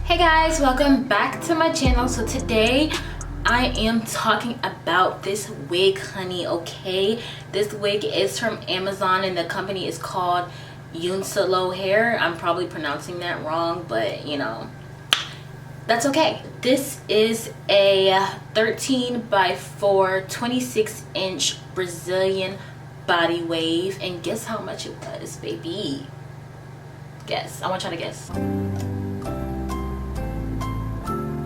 Hey guys, welcome back to my channel. So today I am talking about this wig, honey. Okay, this wig is from Amazon and the company is called Younsolo hair. I'm probably pronouncing that wrong, but you know, that's okay. This is a 13 by 4 26-inch Brazilian body wave, and guess how much it was, baby? Guess. I want y'all to guess.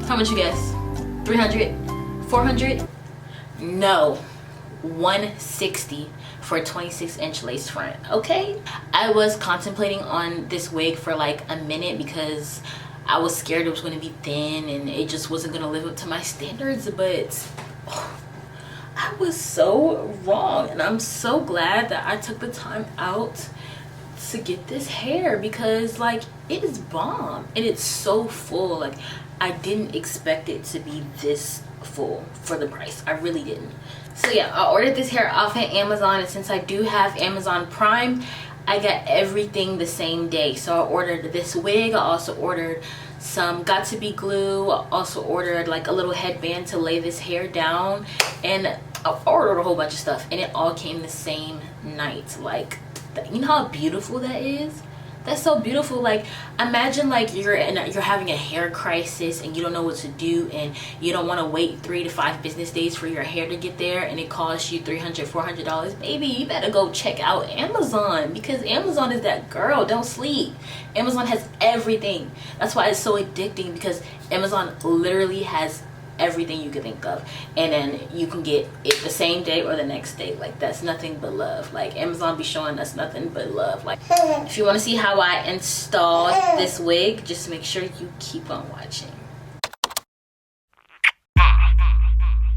How much you guess? 300? 400? No, 160 for a 26-inch lace front. Okay, I was contemplating on this wig for like a minute because I was scared it was going to be thin and it just wasn't going to live up to my standards, but I was so wrong, and I'm so glad that I took the time out to get this hair because like it is bomb and it's so full. Like I didn't expect it to be this full for the price. I really didn't. So yeah, I ordered this hair off of Amazon, and since I do have Amazon Prime, I got everything the same day. So I ordered this wig, I also ordered some got to be glue, I also ordered like a little headband to lay this hair down, and I ordered a whole bunch of stuff, and it all came the same night. Like, you know how beautiful that is? That's so beautiful. Like, imagine like you're having a hair crisis and you don't know what to do, and you don't want to wait 3 to 5 business days for your hair to get there, and it costs you $300-$400. Baby, you better go check out Amazon, because Amazon is that girl. Don't sleep. Amazon has everything. That's why it's so addicting, because Amazon literally has everything you can think of, and then you can get it the same day or the next day. Like, that's nothing but love. Like, Amazon be showing us nothing but love. Like, if you want to see how I installed this wig, just make sure you keep on watching.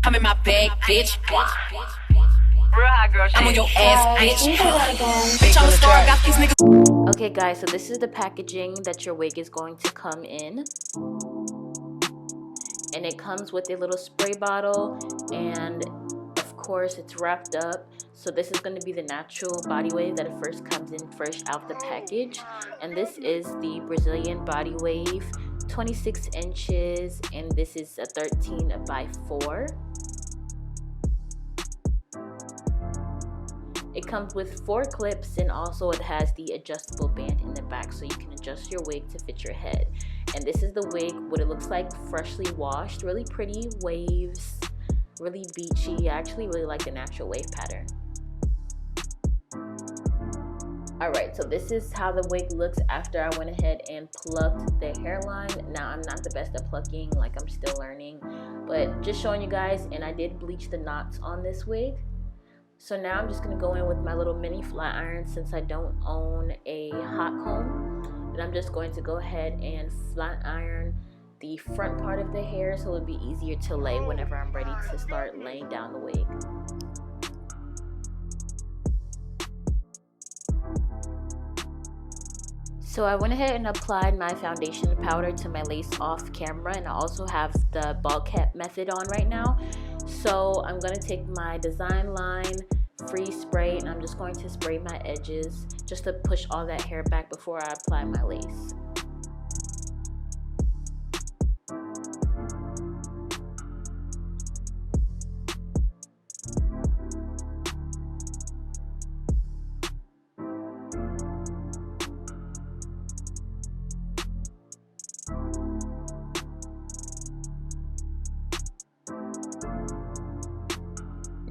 I'm in my bag, bitch. Real hot girl shit. I'm on your ass, bitch. Bitch, I'm a star, got these niggas. Okay guys, so this is the packaging that your wig is going to come in. And it comes with a little spray bottle, and of course it's wrapped up. So this is going to be the natural body wave that it first comes in fresh out the package. And this is the Brazilian body wave, 26 inches, and this is a 13 by 4. It comes with 4 clips, and also it has the adjustable band in the back so you can adjust your wig to fit your head. And this is the wig, what it looks like freshly washed. Really pretty waves, really beachy. I actually really like the natural wave pattern. Alright, so this is how the wig looks after I went ahead and plucked the hairline. Now, I'm not the best at plucking, like I'm still learning, but just showing you guys. And I did bleach the knots on this wig. So now I'm just going to go in with my little mini flat iron, since I don't own a hot comb. And I'm just going to go ahead and flat iron the front part of the hair so it'll be easier to lay whenever I'm ready to start laying down the wig. So I went ahead and applied my foundation powder to my lace off camera, and I also have the ball cap method on right now. So I'm going to take my design line free spray, and I'm just going to spray my edges just to push all that hair back before I apply my lace.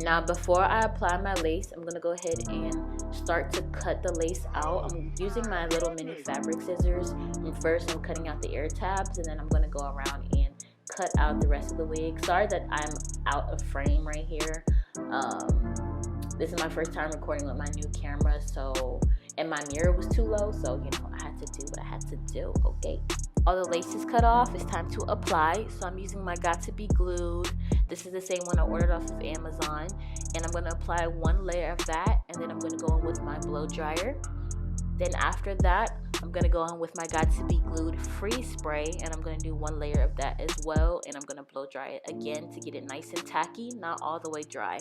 Now, before I apply my lace, I'm going to go ahead and start to cut the lace out. I'm using my little mini fabric scissors. And first, I'm cutting out the ear tabs, and then I'm going to go around and cut out the rest of the wig. Sorry that I'm out of frame right here. This is my first time recording with my new camera, and my mirror was too low, so you know, I had to do what I had to do. Okay. All the lace is cut off. It's time to apply. So I'm using my got to be glued. This is the same one I ordered off of Amazon, and I'm going to apply 1 layer of that, and then I'm going to go in with my blow dryer. Then after that, I'm going to go in with my got to be glued free spray, and I'm going to do 1 layer of that as well, and I'm going to blow dry it again to get it nice and tacky, not all the way dry.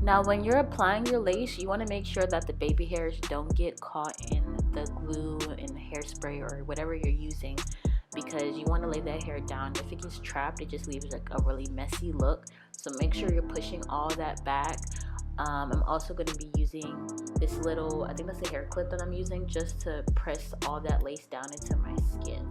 Now when you're applying your lace, you want to make sure that the baby hairs don't get caught in the glue and hairspray or whatever you're using, because you want to lay that hair down. If it gets trapped, it just leaves like a really messy look. So make sure you're pushing all that back. I'm also going to be using this little, I think that's a hair clip that I'm using, just to press all that lace down into my skin.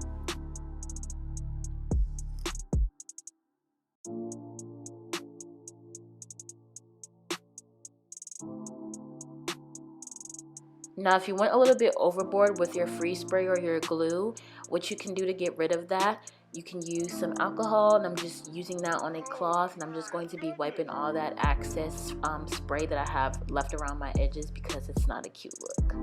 Now if you went a little bit overboard with your freeze spray or your glue, what you can do to get rid of that, you can use some alcohol, and I'm just using that on a cloth, and I'm just going to be wiping all that excess spray that I have left around my edges, because it's not a cute look.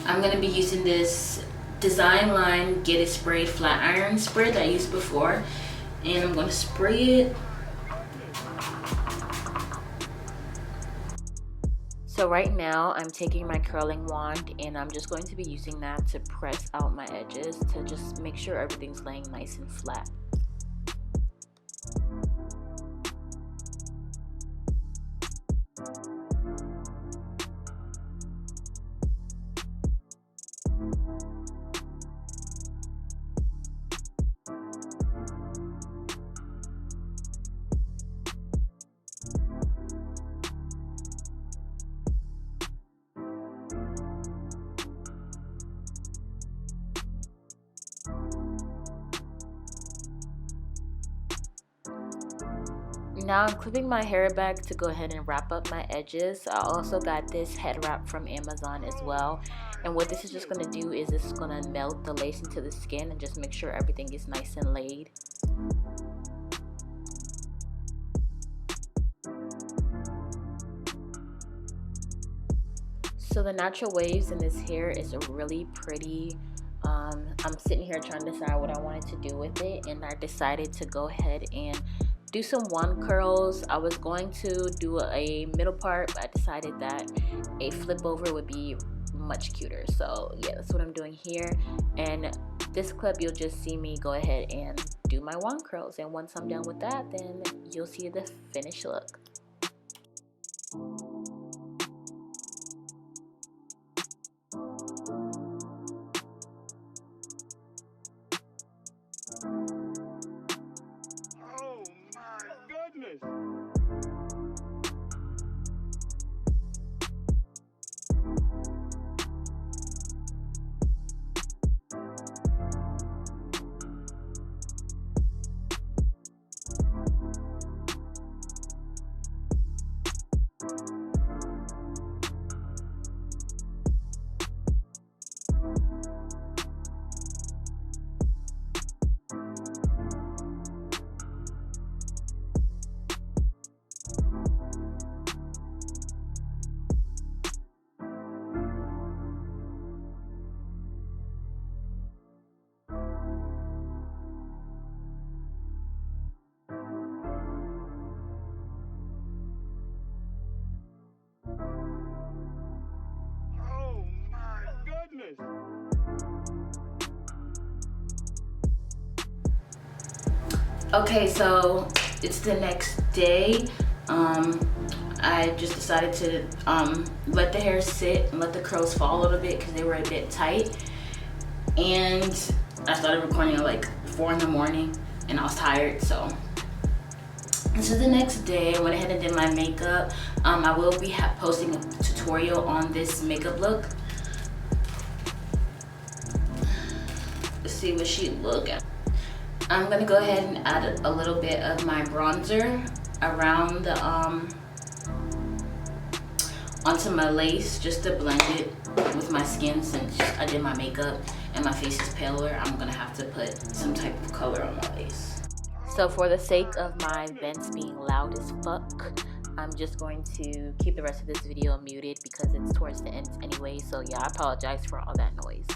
I'm going to be using this Design Line Get It Sprayed Flat Iron Spray that I used before, and I'm going to spray it. So right now I'm taking my curling wand, and I'm just going to be using that to press out my edges to just make sure everything's laying nice and flat. Now I'm clipping my hair back to go ahead and wrap up my edges. I also got this head wrap from Amazon as well. And what this is just going to do is it's going to melt the lace into the skin and just make sure everything is nice and laid. So the natural waves in this hair is really pretty. I'm sitting here trying to decide what I wanted to do with it, and I decided to go ahead and do some wand curls. I was going to do a middle part, but I decided that a flip over would be much cuter. So yeah, that's what I'm doing here. And this clip, you'll just see me go ahead and do my wand curls, and once I'm done with that, then you'll see the finished look. Okay, so it's the next day. I just decided to let the hair sit and let the curls fall a little bit because they were a bit tight. And I started recording at like 4 in the morning and I was tired, so this is the next day. I went ahead and did my makeup. I will be posting a tutorial on this makeup look. Let's see what she look at. I'm gonna go ahead and add a little bit of my bronzer around the onto my lace just to blend it with my skin since I did my makeup. and my face is paler, I'm gonna have to put some type of color on my face. So for the sake of my vents being loud as fuck, I'm just going to keep the rest of this video muted because it's towards the end anyway. So yeah, I apologize for all that noise.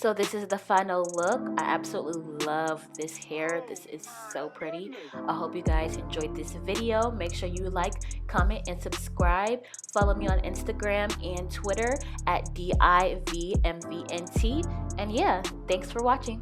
So this is the final look. I absolutely love this hair. This is so pretty. I hope you guys enjoyed this video. Make sure you like, comment, and subscribe. Follow me on Instagram and Twitter at DIVMVNT. And yeah, thanks for watching.